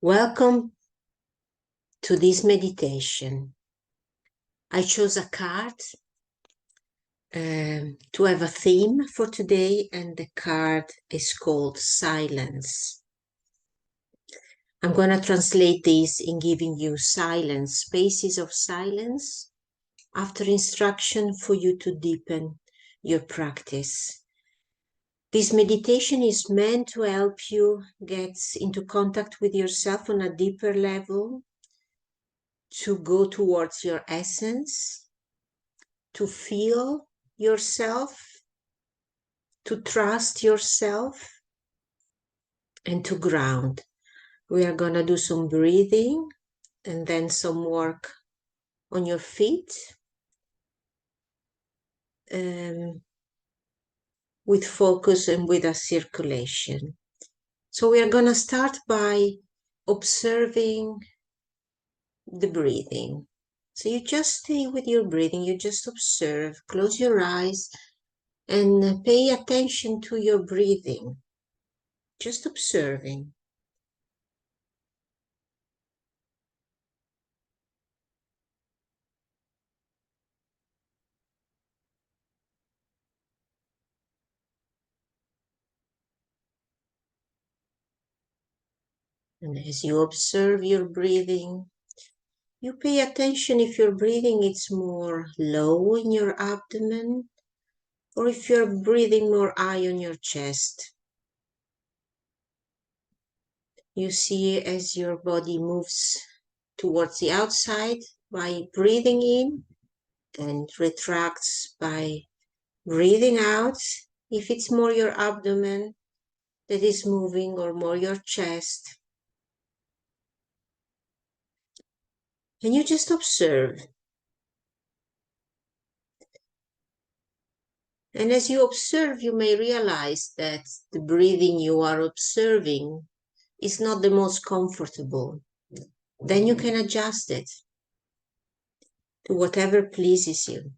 Welcome to this meditation. I chose a card to have a theme for today, and the card is called Silence. I'm going to translate this in giving you silence, spaces of silence, after instruction for you to deepen your practice. This meditation is meant to help you get into contact with yourself on a deeper level, to go towards your essence, to feel yourself, to trust yourself, and to ground. We are going to do some breathing and then some work on your feet with focus and with a circulation. So we are going to start by observing the breathing. So you just stay with your breathing, you just observe, close your eyes and pay attention to your breathing. Just observing. And as you observe your breathing, you pay attention if your breathing is more low in your abdomen or if you're breathing more high on your chest. You see as your body moves towards the outside by breathing in and retracts by breathing out. If it's more your abdomen that is moving or more your chest. And you just observe. And as you observe, you may realize that the breathing you are observing is not the most comfortable. Then you can adjust it to whatever pleases you.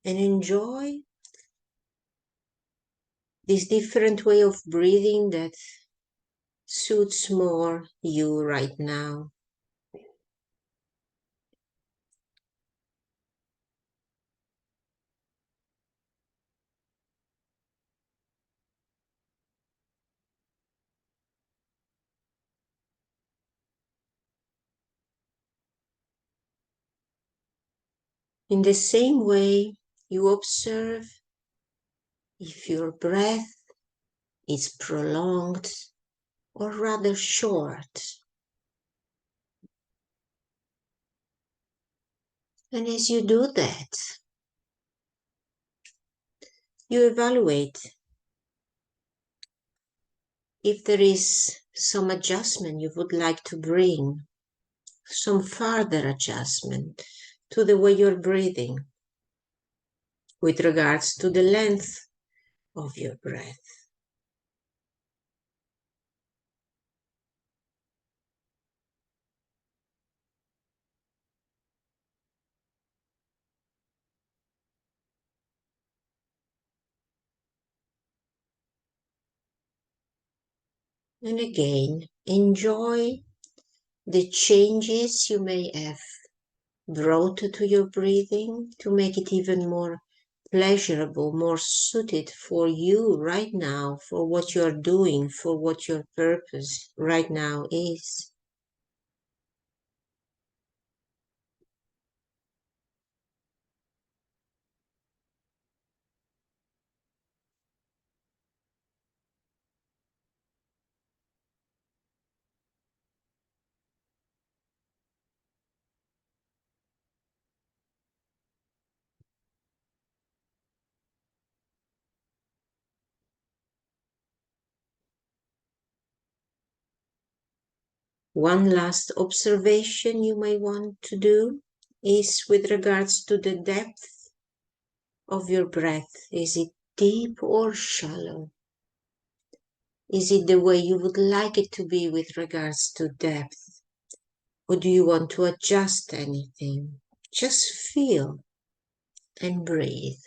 And enjoy this different way of breathing that suits more you right now. In the same way, you observe if your breath is prolonged or rather short. And as you do that, you evaluate if there is some adjustment you would like to bring, some further adjustment to the way you're breathing with regards to the length of your breath. And again, enjoy the changes you may have brought to your breathing to make it even more pleasurable, more suited for you right now, for what you're doing, for what your purpose right now is. One last observation you may want to do is with regards to the depth of your breath. Is it deep or shallow? Is it the way you would like it to be with regards to depth? Or do you want to adjust anything? Just feel and breathe.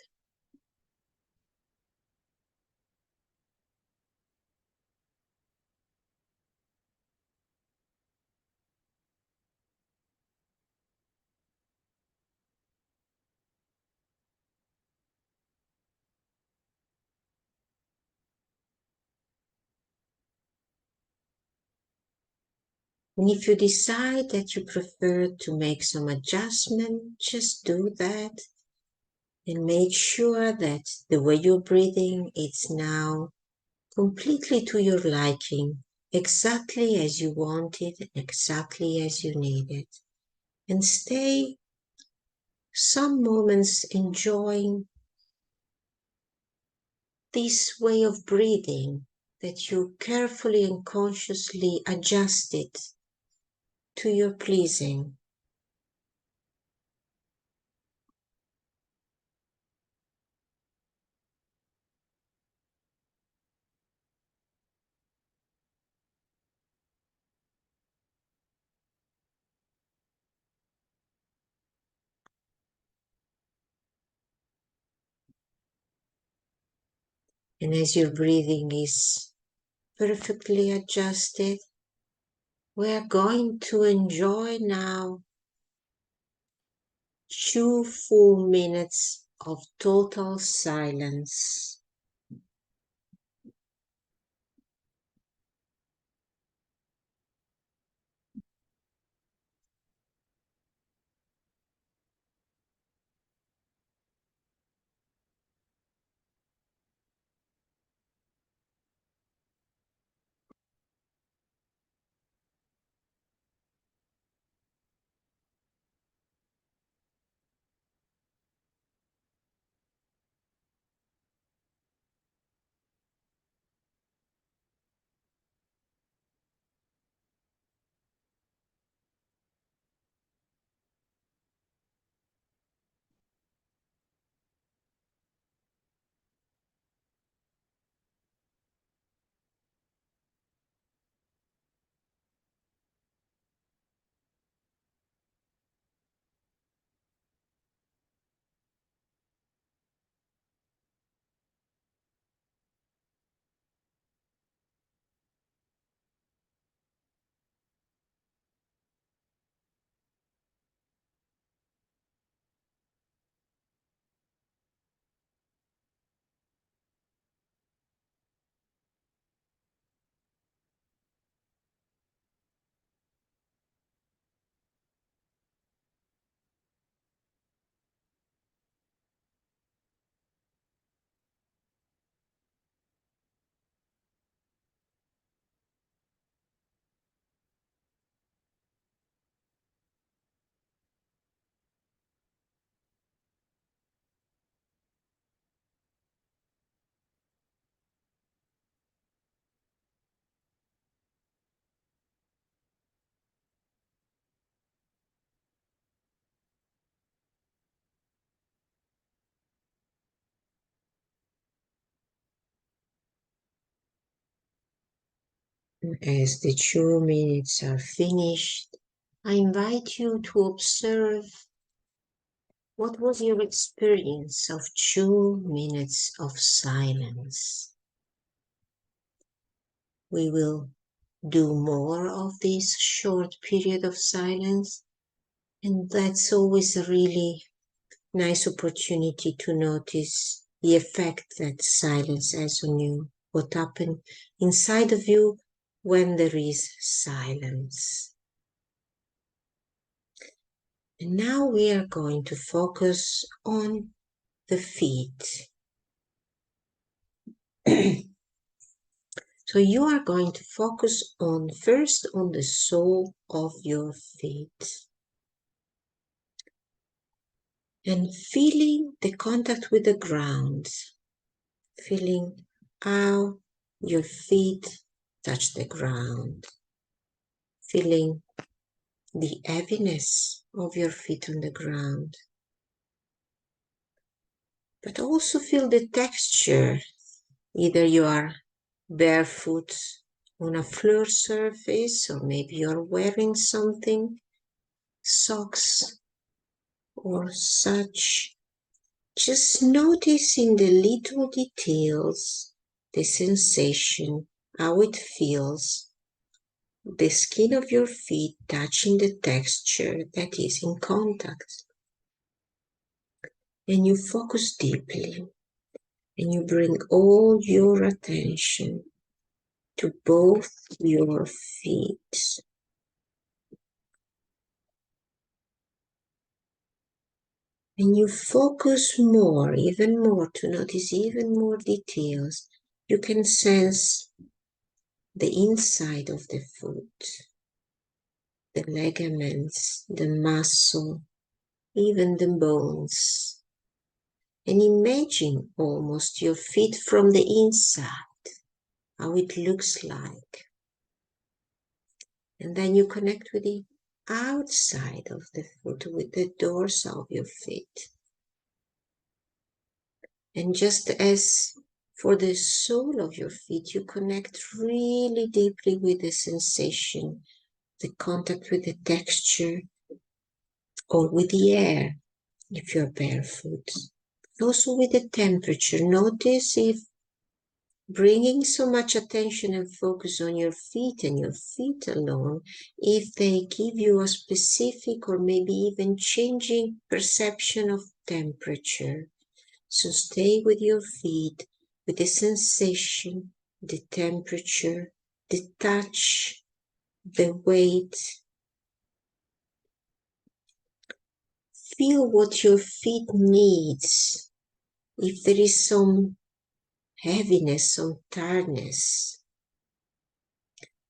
And if you decide that you prefer to make some adjustment, just do that. And make sure that the way you're breathing, it's now completely to your liking, exactly as you want it, exactly as you need it. And stay some moments enjoying this way of breathing that you carefully and consciously adjusted to your pleasing. And as your breathing is perfectly adjusted, we're going to enjoy now 2 full minutes of total silence. As the 2 minutes are finished, I invite you to observe what was your experience of 2 minutes of silence. We will do more of this short period of silence, and that's always a really nice opportunity to notice the effect that silence has on you, what happens inside of you when there is silence. And now we are going to focus on the feet. So you are going to focus on first on the sole of your feet and feeling the contact with the ground, feeling how your feet touch the ground, feeling the heaviness of your feet on the ground, but also feel the texture. Either you are barefoot on a floor surface, or maybe you're wearing something, socks or such. Just noticing the little details, the sensation, how it feels, the skin of your feet touching the texture that is in contact. And you focus deeply, and you bring all your attention to both your feet. And you focus more, even more, to notice even more details. You can sense the inside of the foot, the ligaments, the muscle, even the bones. And imagine almost your feet from the inside, how it looks like. And then you connect with the outside of the foot, with the dorsal of your feet. And just as for the sole of your feet, you connect really deeply with the sensation, the contact with the texture, or with the air, if you're barefoot. Also with the temperature, notice if bringing so much attention and focus on your feet and your feet alone, if they give you a specific or maybe even changing perception of temperature. So stay with your feet, with the sensation, the temperature, the touch, the weight. Feel what your feet needs. If there is some heaviness, some tiredness,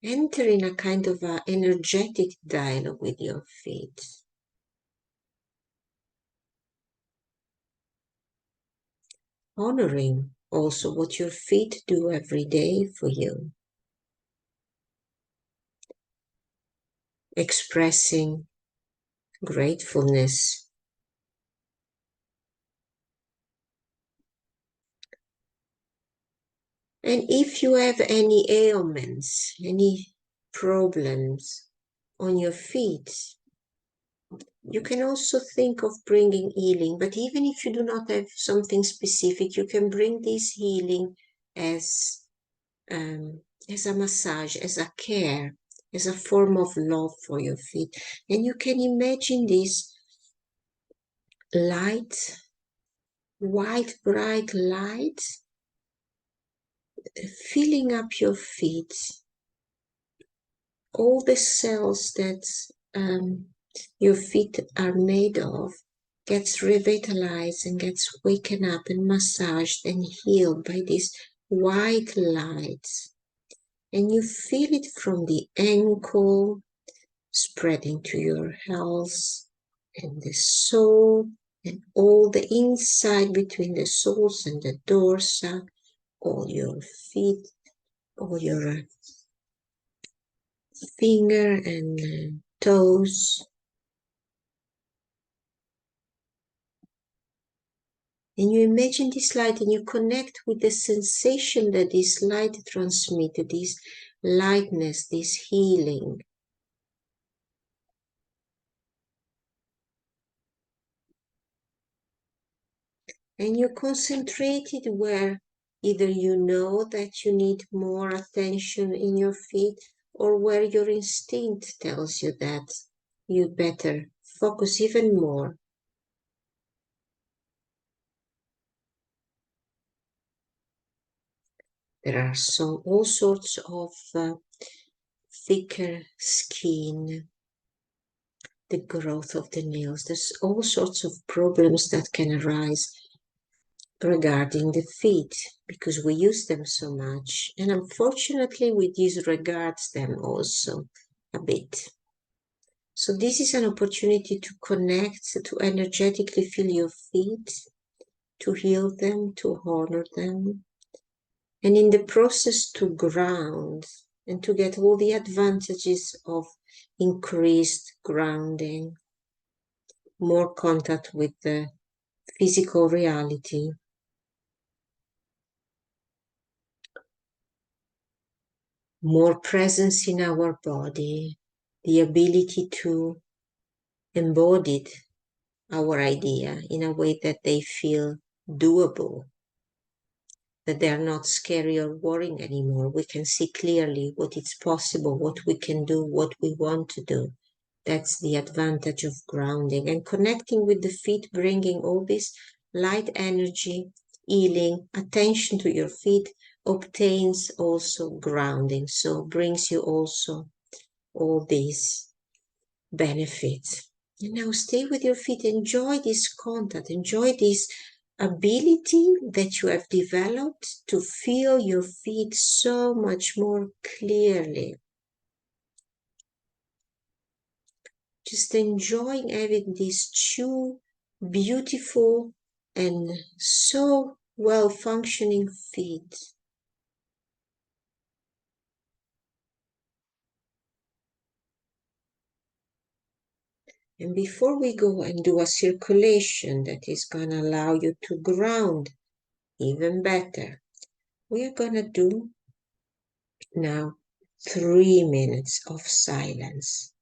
enter in a kind of an energetic dialogue with your feet. Honoring also what your feet do every day for you. Expressing gratefulness. And if you have any ailments, any problems on your feet, you can also think of bringing healing. But even if you do not have something specific, you can bring this healing as a massage, as a care, as a form of love for your feet. And you can imagine this light, white, bright light filling up your feet. All the cells that your feet are made of gets revitalized and gets waken up and massaged and healed by this white light. And you feel it from the ankle spreading to your health and the sole and all the inside between the soles and the dorsal, all your feet, all your finger and toes. And you imagine this light and you connect with the sensation that this light transmitted, this lightness, this healing. And you're concentrated where either you know that you need more attention in your feet or where your instinct tells you that you better focus even more. There are all sorts of thicker skin, the growth of the nails. There's all sorts of problems that can arise regarding the feet because we use them so much. And unfortunately, we disregard them also a bit. So this is an opportunity to connect, to energetically feel your feet, to heal them, to honor them, and in the process to ground and to get all the advantages of increased grounding, more contact with the physical reality, more presence in our body, the ability to embody our idea in a way that they feel doable, that they are not scary or worrying anymore. We can see clearly what is possible, what we can do, what we want to do. That's the advantage of grounding and connecting with the feet, bringing all this light energy, healing, attention to your feet, obtains also grounding. So brings you also all these benefits. And now stay with your feet. Enjoy this contact. Enjoy this ability that you have developed to feel your feet so much more clearly. Just enjoying having these two beautiful and so well-functioning feet. And before we go and do a circulation that is going to allow you to ground even better, we are going to do now 3 minutes of silence.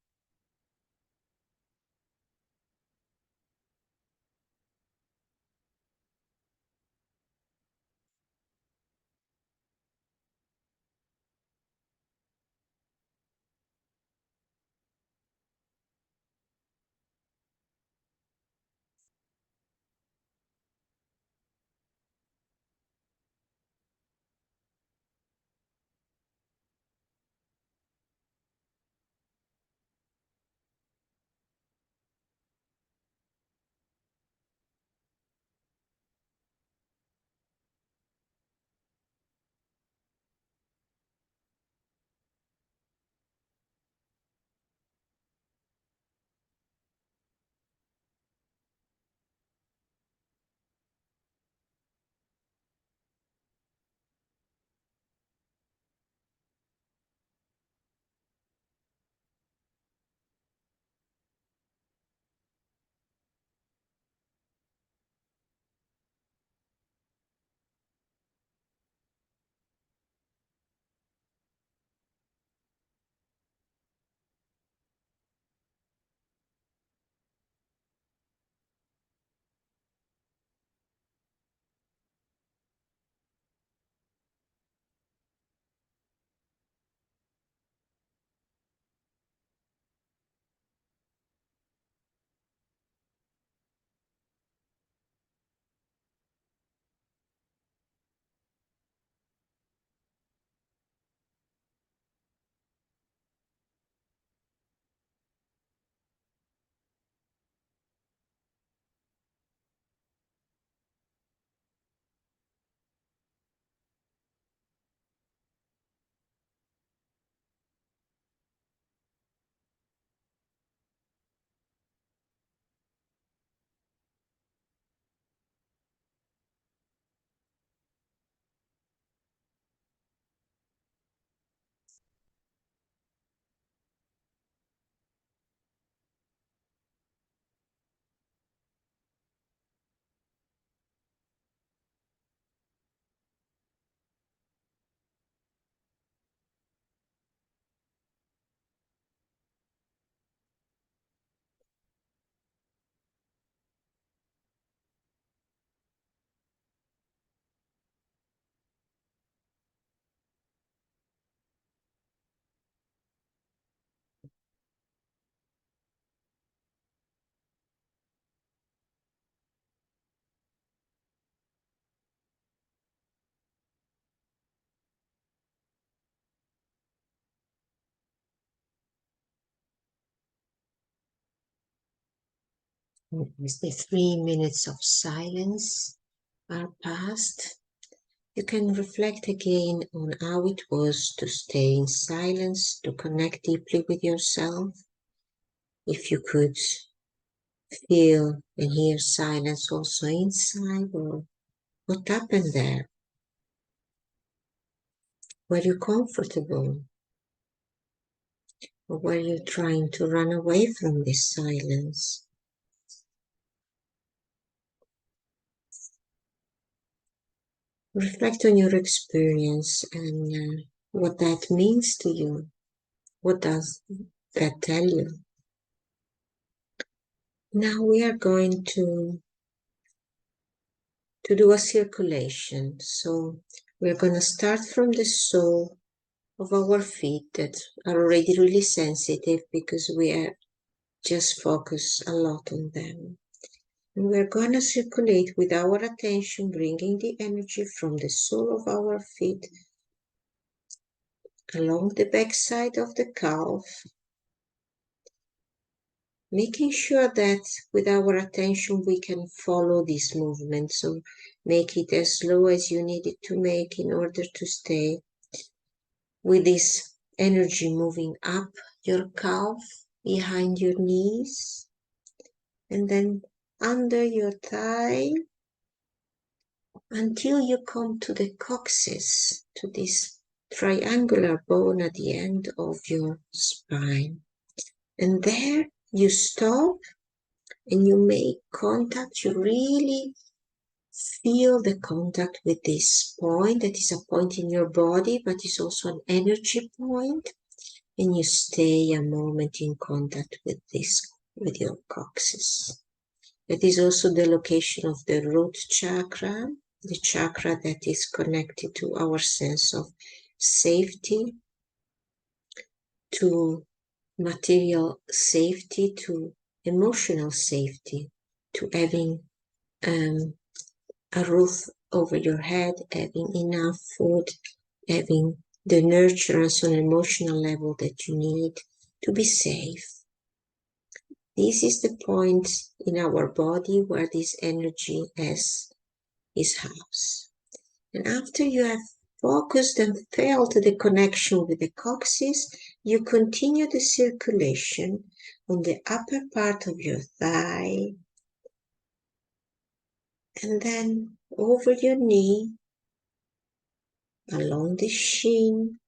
As the 3 minutes of silence are past, you can reflect again on how it was to stay in silence, to connect deeply with yourself. If you could feel and hear silence also inside, or what happened there? Were you comfortable? Or were you trying to run away from this silence? Reflect on your experience and what that means to you. What does that tell you? Now we are going to do a circulation. So we're going to start from the sole of our feet that are already really sensitive because we are just focused a lot on them. And we're going to circulate with our attention, bringing the energy from the sole of our feet along the back side of the calf, making sure that with our attention we can follow this movement. So make it as slow as you need it to make in order to stay with this energy moving up your calf, behind your knees, and then under your thigh until you come to the coccyx, to this triangular bone at the end of your spine. And there you stop and you make contact. You really feel the contact with this point. That is a point in your body, but it's also an energy point. And you stay a moment in contact with this, with your coccyx. That is also the location of the root chakra, the chakra that is connected to our sense of safety, to material safety, to emotional safety, to having a roof over your head, having enough food, having the nurturance on an emotional level that you need to be safe. This is the point in our body where this energy is housed. And after you have focused and felt the connection with the coccyx, you continue the circulation on the upper part of your thigh, and then over your knee, along the shin,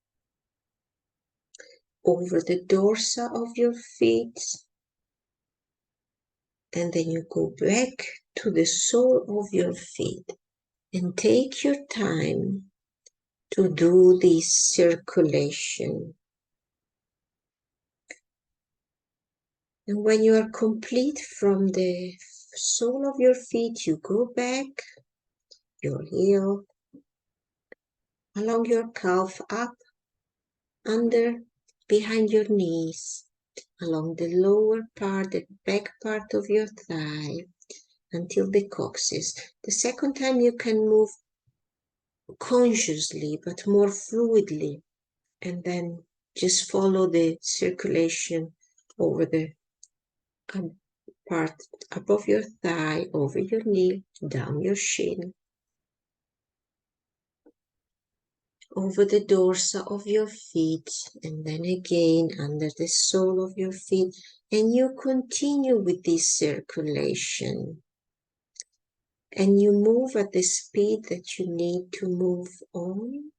over the dorsa of your feet, and then you go back to the sole of your feet. And take your time to do this circulation. And when you are complete from the sole of your feet, you go back your heel, along your calf, up, under, behind your knees, along the lower part, the back part of your thigh, until the coccyx. The second time you can move consciously, but more fluidly, and then just follow the circulation over the part above your thigh, over your knee, down your shin, over the dorsa of your feet, and then again under the sole of your feet. And you continue with this circulation. And you move at the speed that you need to move on.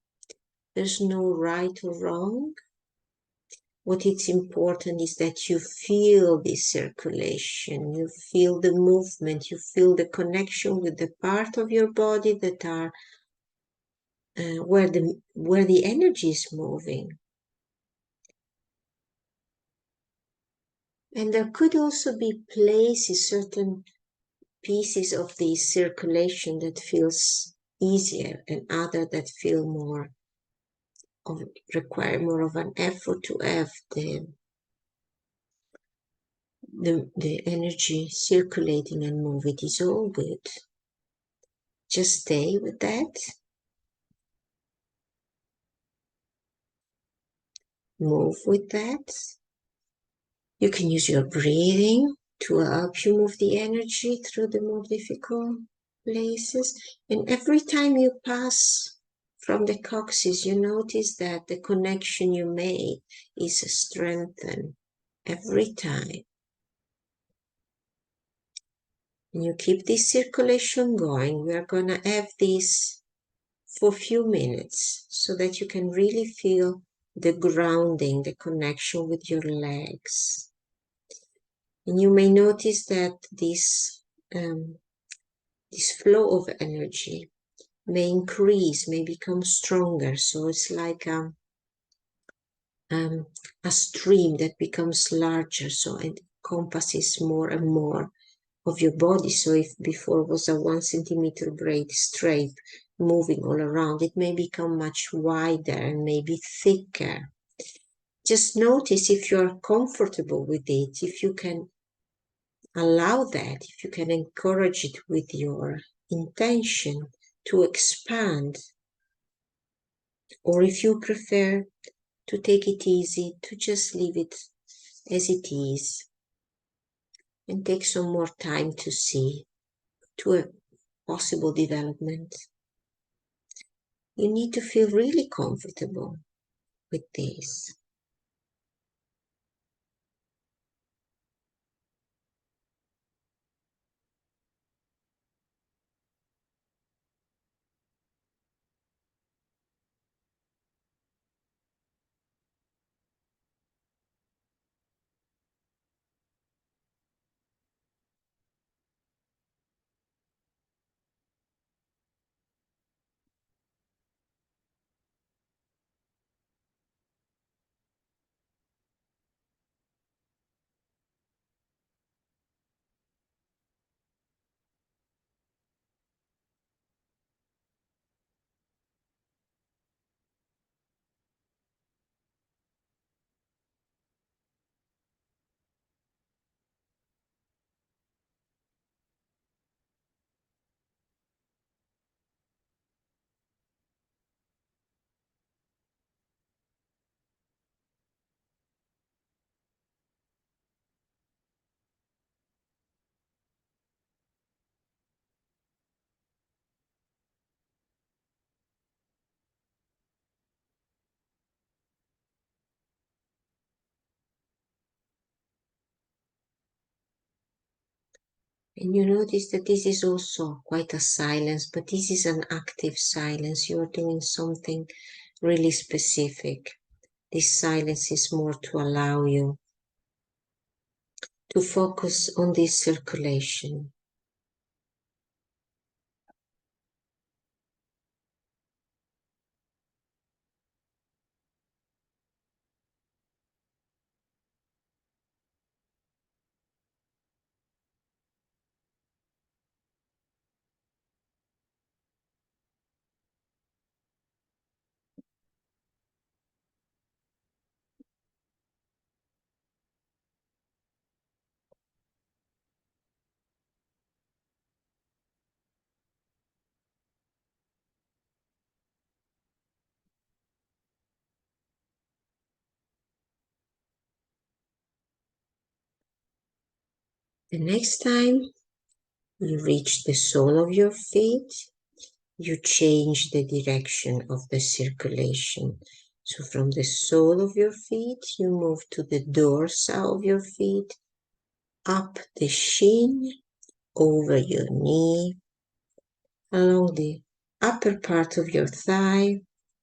There's no right or wrong. What is important is that you feel this circulation, you feel the movement, you feel the connection with the part of your body that are where the energy is moving. And there could also be places, certain pieces of the circulation that feels easier, and other that feel more require more of an effort to have the energy circulating and move. It is all good. Just stay with that. Move with that. You can use your breathing to help you move the energy through the more difficult places. And every time you pass from the coccyx, you notice that the connection you made is strengthened every time. And you keep this circulation going. We are going to have this for a few minutes so that you can really feel the grounding, the connection with your legs. And you may notice that this flow of energy may increase, may become stronger. So it's like a stream that becomes larger, so it encompasses more and more of your body. So if before was a 1 centimeter braid straight moving all around, it may become much wider and maybe thicker. Just notice if you're comfortable with it, if you can allow that, if you can encourage it with your intention to expand, or if you prefer to take it easy, to just leave it as it is. and take some more time to see to a possible development. You need to feel really comfortable with this. And you notice that this is also quite a silence, but this is an active silence. You're doing something really specific. This silence is more to allow you to focus on this circulation. The next time you reach the sole of your feet, you change the direction of the circulation. So from the sole of your feet, you move to the dorsal of your feet, up the shin, over your knee, along the upper part of your thigh,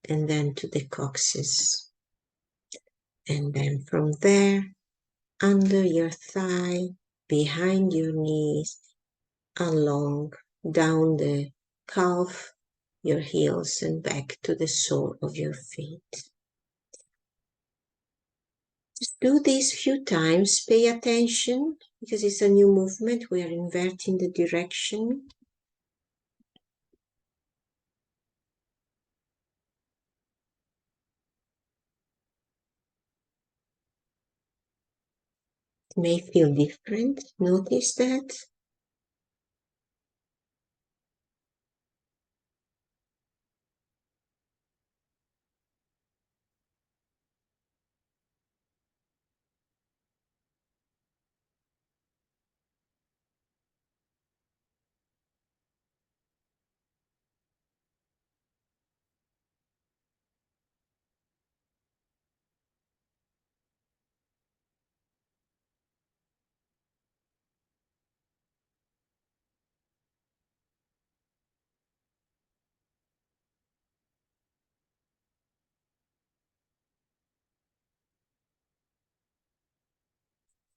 and then to the coccyx. And then from there, under your thigh, behind your knees, along, down the calf, your heels, and back to the sole of your feet. Just do this a few times. Pay attention because it's a new movement. We are inverting the direction. It may feel different. Notice that.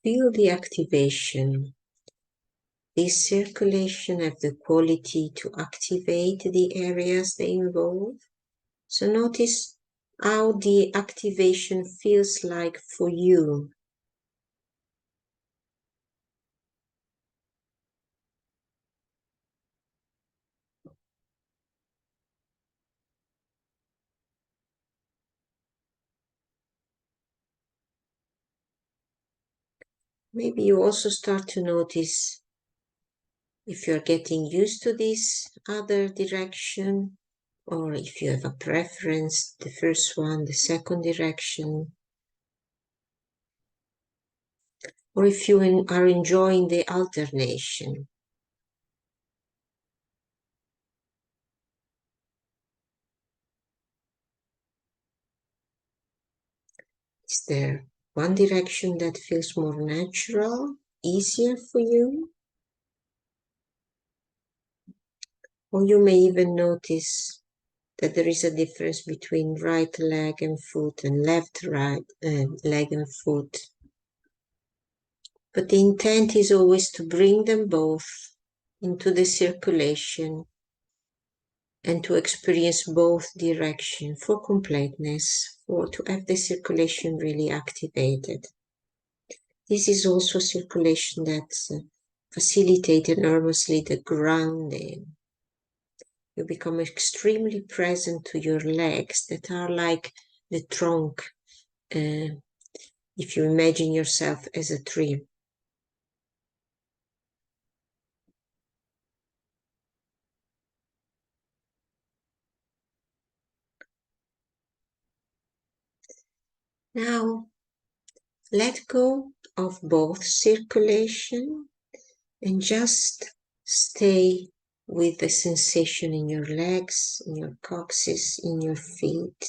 Feel the activation. This circulation have the quality to activate the areas they involve. So notice how the activation feels like for you. Maybe you also start to notice if you're getting used to this other direction, or if you have a preference, the first one, the second direction. or if you are enjoying the alternation. Is there one direction that feels more natural, easier for you? Or you may even notice that there is a difference between right leg and foot and left leg and foot. But the intent is always to bring them both into the circulation and to experience both direction for completeness, or to have the circulation really activated. This is also circulation that's facilitated enormously the grounding. You become extremely present to your legs that are like the trunk, if you imagine yourself as a tree. Now, let go of both circulation and just stay with the sensation in your legs, in your coccyx, in your feet.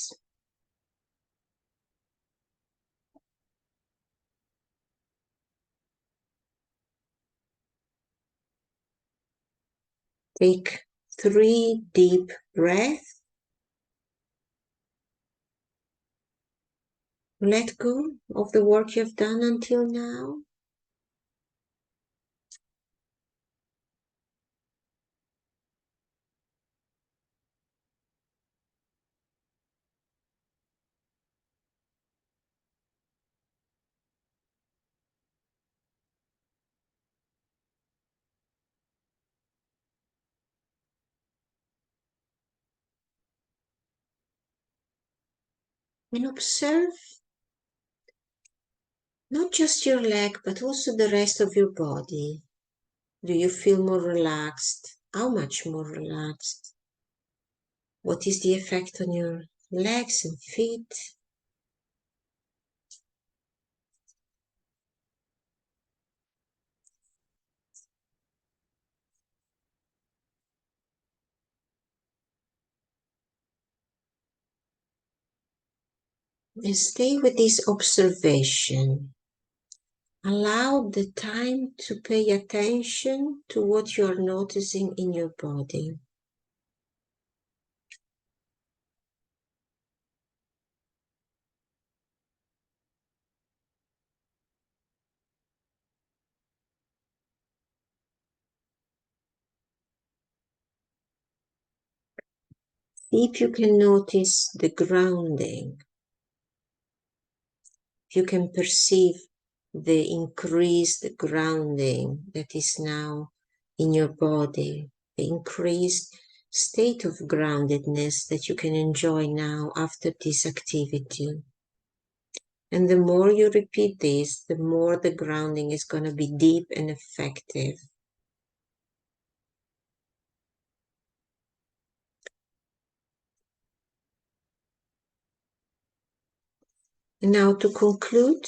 Take 3 deep breaths. Let go of the work you've done until now. And observe not just your leg, but also the rest of your body. Do you feel more relaxed? How much more relaxed? What is the effect on your legs and feet? And stay with this observation. Allow the time to pay attention to what you are noticing in your body. See if you can notice the grounding. If you can perceive the increased grounding that is now in your body, the increased state of groundedness that you can enjoy now after this activity. And the more you repeat this, the more the grounding is going to be deep and effective. And now to conclude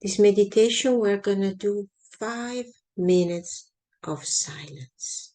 this meditation, we're going to do 5 minutes of silence.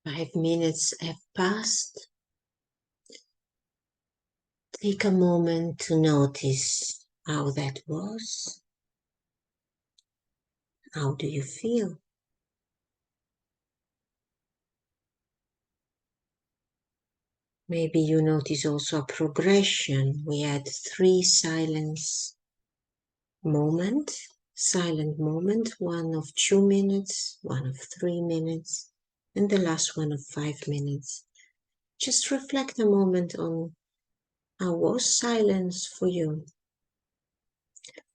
5 minutes have passed. Take a moment to notice how that was. How do you feel? Maybe you notice also a progression. We had 3 silent moment, one of 2 minutes, one of 3 minutes, and the last one of 5 minutes. Just reflect a moment on how was silence for you.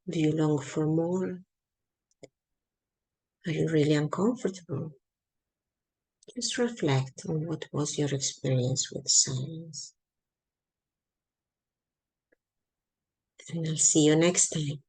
Do you long for more? Are you really uncomfortable? Just reflect on what was your experience with silence. And I'll see you next time.